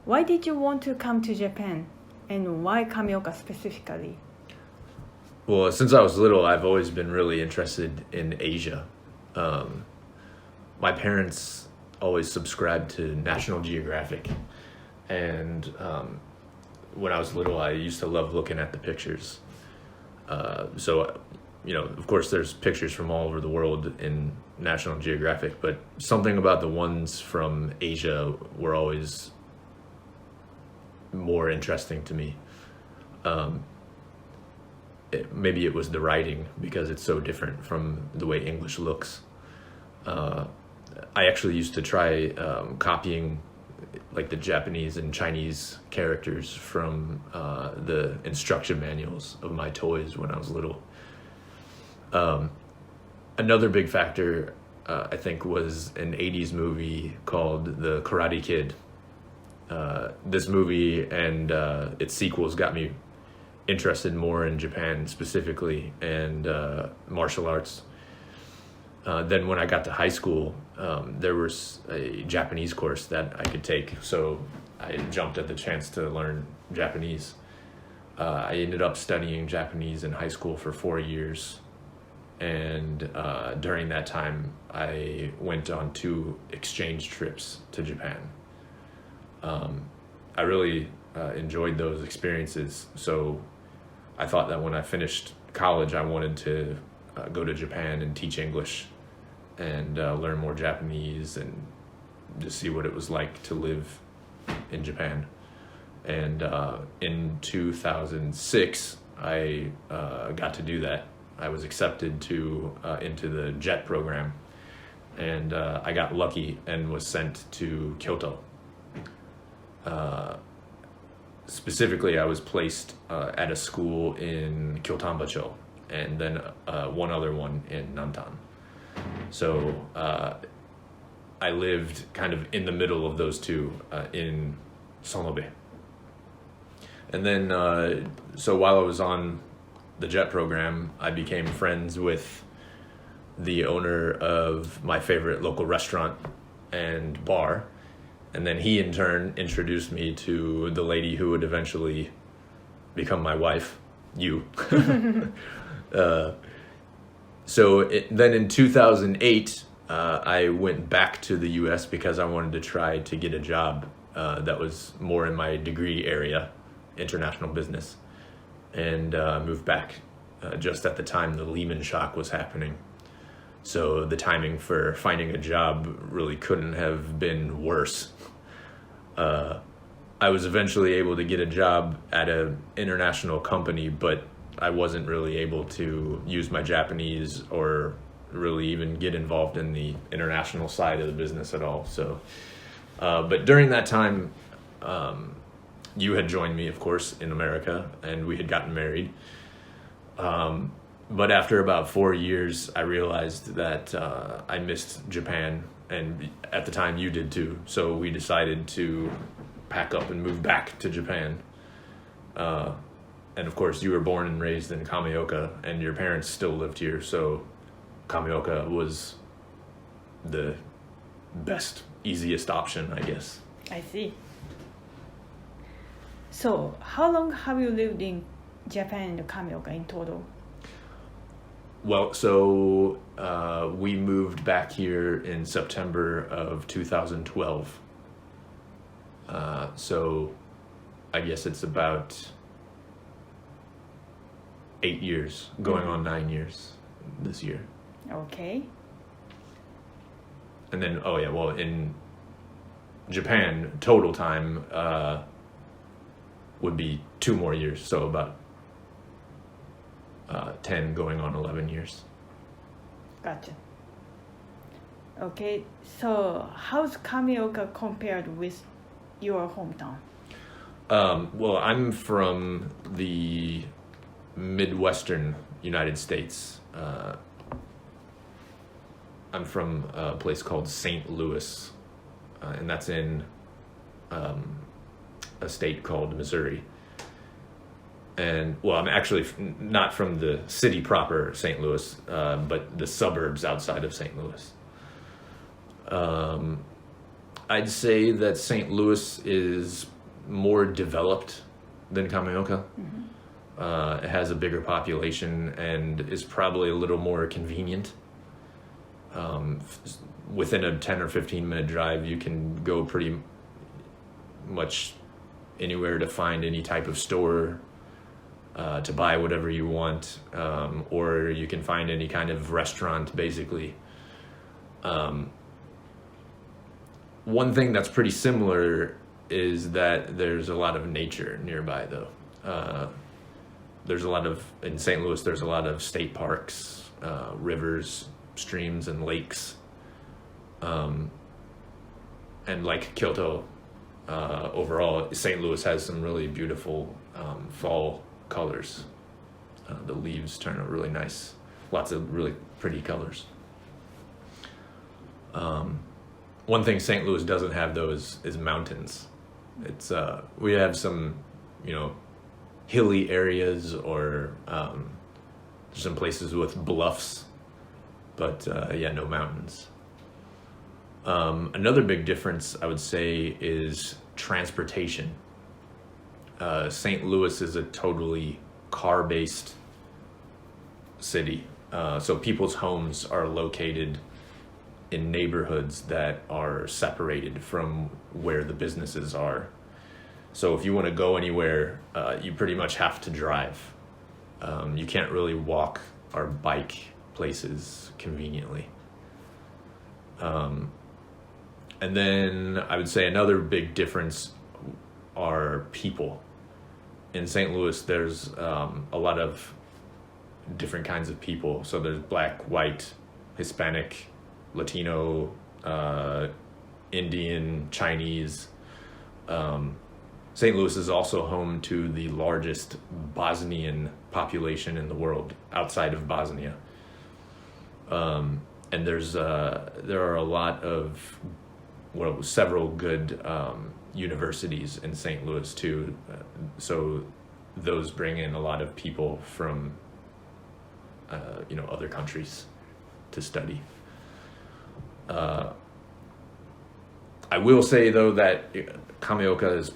Why did you want to come to Japan? And why Kameoka specifically? Well, since I was little, I've always been really interested in Asia. My parents always subscribed to National Geographic. And when I was little, I used to love looking at the pictures. So, of course, there's pictures from all over the world in National Geographic, but something about the ones from Asia were always more interesting to me. Maybe it was the writing, because it's so different from the way English looks. I actually used to try copying like the Japanese and Chinese characters from the instruction manuals of my toys when I was little. Another big factor, I think, was an 80s movie called The Karate Kid. This movie and its sequels got me interested more in Japan specifically and martial arts. Then when I got to high school, there was a Japanese course that I could take, so I jumped at the chance to learn Japanese. I ended up studying Japanese in high school for 4 years, and during that time I went on 2 exchange trips to Japan. I really enjoyed those experiences, so I thought that when I finished college I wanted to go to Japan and teach English and learn more Japanese and just see what it was like to live in Japan. And in 2006 I got to do that. I was accepted into the JET program, and I got lucky and was sent to Kyoto. Specifically, I was placed at a school in Kyotambacho, and then one other one in Nantan. So I lived kind of in the middle of those two in Sonobe. And then, so while I was on the JET program, I became friends with the owner of my favorite local restaurant and bar. And then he in turn introduced me to the lady who would eventually become my wife, you. Then in 2008, I went back to the US because I wanted to try to get a job that was more in my degree area, international business, and moved back just at the time the Lehman shock was happening. So the timing for finding a job really couldn't have been worse. I was eventually able to get a job at an international company, but I wasn't really able to use my Japanese or really even get involved in the international side of the business at all. So, but during that time, you had joined me, of course, in America, and we had gotten married. But after about 4 years, I realized that I missed Japan, and at the time you did too. So we decided to pack up and move back to Japan. And of course, you were born and raised in Kameoka, and your parents still lived here. So Kameoka was the best, easiest option, I guess. I see. So how long have you lived in Japan and Kameoka in total? Well, so we moved back here in September of 2012. So I guess it's about 8 years, going on 9 years this year. Okay. And then, in Japan, total time would be 2 more years, so about 10 going on 11 years. Gotcha. Okay, so how's Kameoka compared with your hometown? Well, I'm from the Midwestern United States. I'm from a place called St. Louis, and that's in a state called Missouri. And well, I'm actually not from the city proper, St. Louis, but the suburbs outside of St. Louis. I'd say that St. Louis is more developed than Kameoka. It has a bigger population and is probably a little more convenient. Within a 10 or 15 minute drive, you can go pretty much anywhere to find any type of store to buy whatever you want, or you can find any kind of restaurant, basically. One thing that's pretty similar is that there's a lot of nature nearby, though. In St. Louis, there's a lot of state parks, rivers, streams, and lakes. And like Kyoto, overall, St. Louis has some really beautiful fall colors. The leaves turn out really nice. Lots of really pretty colors. One thing St. Louis doesn't have, though, is mountains. We have some, hilly areas, or some places with bluffs, but no mountains. Another big difference, I would say, is transportation. St. Louis is a totally car-based city. So people's homes are located in neighborhoods that are separated from where the businesses are. So if you want to go anywhere, you pretty much have to drive. You can't really walk or bike places conveniently. And then I would say another big difference are people. In St. Louis, there's a lot of different kinds of people. So there's black, white, Hispanic, Latino, Indian, Chinese. St. Louis is also home to the largest Bosnian population in the world, outside of Bosnia. And there are a lot of, several good universities in St. Louis too. So those bring in a lot of people from, other countries to study. I will say, though, that Kameoka is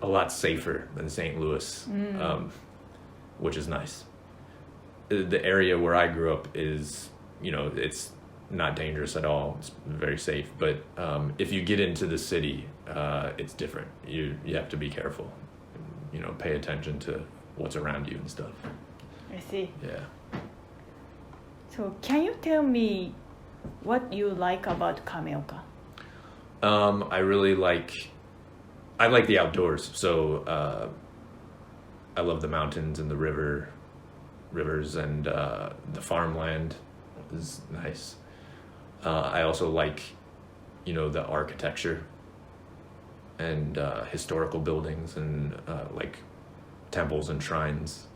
a lot safer than St. Louis, which is nice. The area where I grew up is, it's not dangerous at all. It's very safe. But if you get into the city, it's different. You have to be careful. Pay attention to what's around you and stuff. I see. Yeah. So can you tell me what you like about Kameoka? I like the outdoors. So I love the mountains and the rivers, and the farmland is nice. I also like, the architecture and historical buildings and like temples and shrines.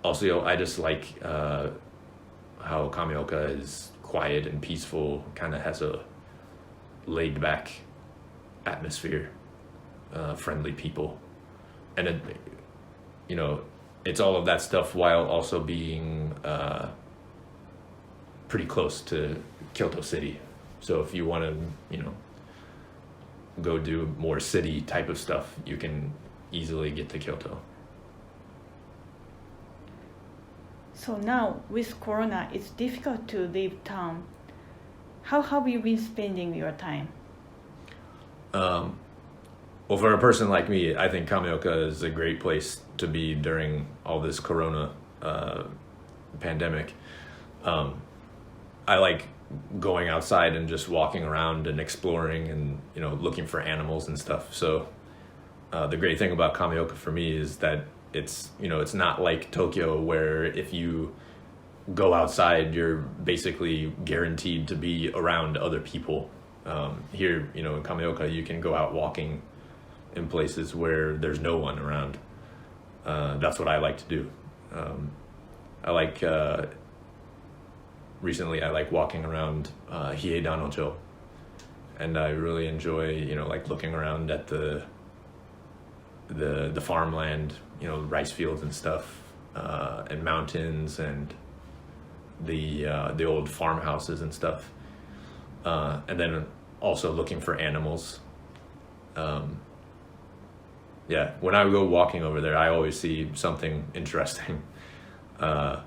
Also, I just like how Kameoka is quiet and peaceful, kind of has a laid-back atmosphere, friendly people. And it's all of that stuff while also being pretty close to Kyoto City. So if you want to, go do more city type of stuff, you can easily get to Kyoto. So now, with Corona, it's difficult to leave town. How have you been spending your time? Well, for a person like me, I think Kameoka is a great place to be during all this Corona pandemic. I like going outside and just walking around and exploring and, looking for animals and stuff. So the great thing about Kameoka for me is that it's not like Tokyo, where if you go outside, you're basically guaranteed to be around other people. Here, in Kameoka, you can go out walking in places where there's no one around. That's what I like to do. Recently I like walking around Hiei-Dan-no-cho, and I really enjoy, like looking around at the farmland, rice fields and stuff, and mountains and the old farmhouses and and then also looking for animals. yeah, when I go walking over there, I always see something interesting. I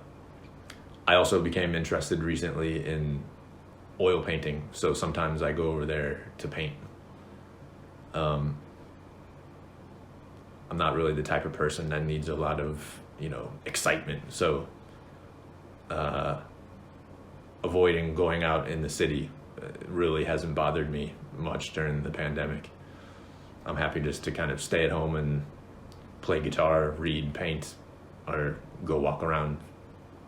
also became interested recently in oil painting, so sometimes I go over there to paint. I'm not really the type of person that needs a lot of, excitement, so avoiding going out in the city really hasn't bothered me much during the pandemic. I'm happy just to kind of stay at home and play guitar, read, paint, or go walk around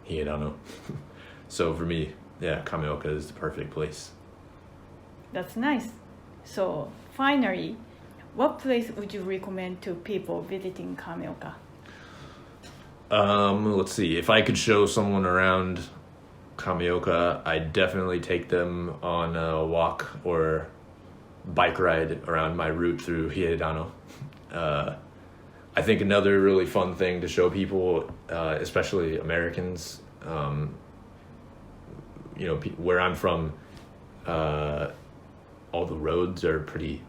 Hirano. So for me, yeah, Kameoka is the perfect place. That's nice. So finally, what place would you recommend to people visiting Kameoka? Let's see. If I could show someone around Kameoka, I'd definitely take them on a walk or bike ride around my route through Hirano. I think another really fun thing to show people, especially Americans, where I'm from, all the roads are pretty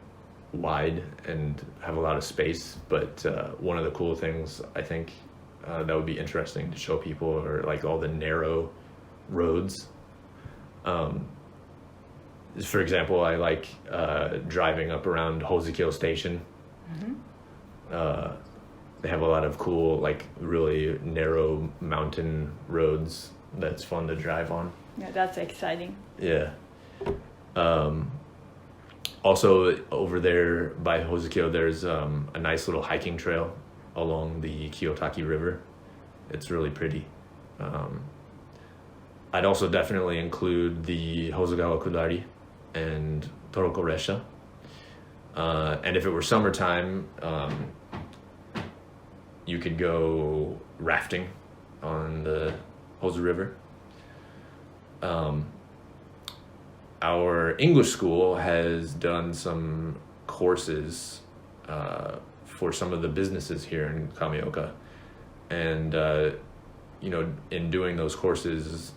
wide and have a lot of space, but one of the cool things I think that would be interesting to show people are like all the narrow roads. For example, I like driving up around Hosukyo Station. Mm-hmm. They have a lot of cool, like really narrow mountain roads that's fun to drive on. Yeah, that's exciting. Yeah. Also, over there by Hosukyo, there's a nice little hiking trail along the Kiyotaki River. It's really pretty. I'd also definitely include the Hozugawa Kudari and Toroko Resha. And if it were summertime, you could go rafting on the Hozu River. Our English school has done some courses for some of the businesses here in Kameoka. And, in doing those courses,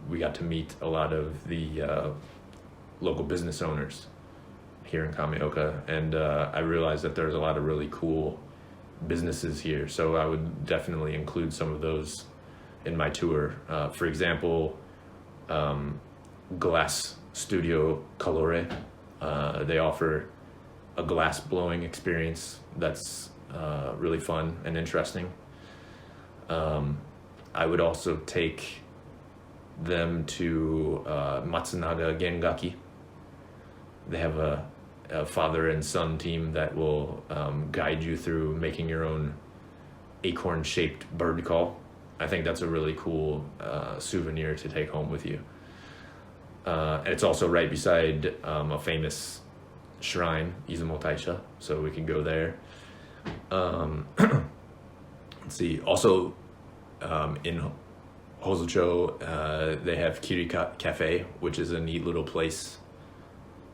we got to meet a lot of the local business owners here in Kameoka. And I realized that there's a lot of really cool businesses here. So I would definitely include some of those in my tour. For example, Glass Studio Colore. They offer a glass blowing experience that's really fun and interesting. I would also take them to Matsunaga Gengaki. They have a father and son team that will guide you through making your own acorn-shaped bird call. I think that's a really cool souvenir to take home with you. And it's also right beside a famous shrine, Izumo Taisha, so we can go there. Let's see. Also, in Hozucho, they have Kiri Cafe, which is a neat little place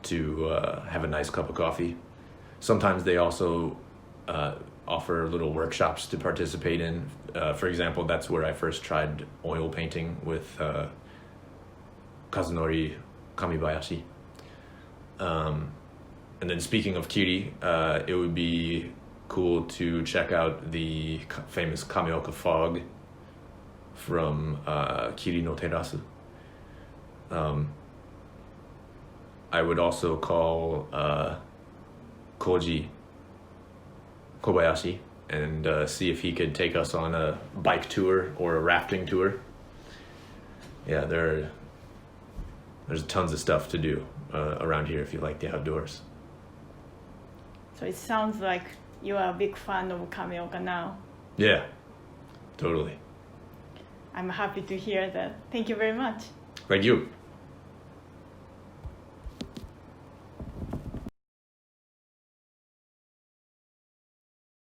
to have a nice cup of coffee. Sometimes they also offer little workshops to participate in. For example, that's where I first tried oil painting with Kazunori Kamibayashi. And then speaking of Kiri, it would be cool to check out the famous Kameoka fog from Kiri no Terasu. I would also call Koji Kobayashi and see if he could take us on a bike tour or a rafting tour. Yeah, there's tons of stuff to do around here if you like the outdoors. So it sounds like you are a big fan of Kameoka now. Yeah, totally. I'm happy to hear that. Thank you very much. Thank you.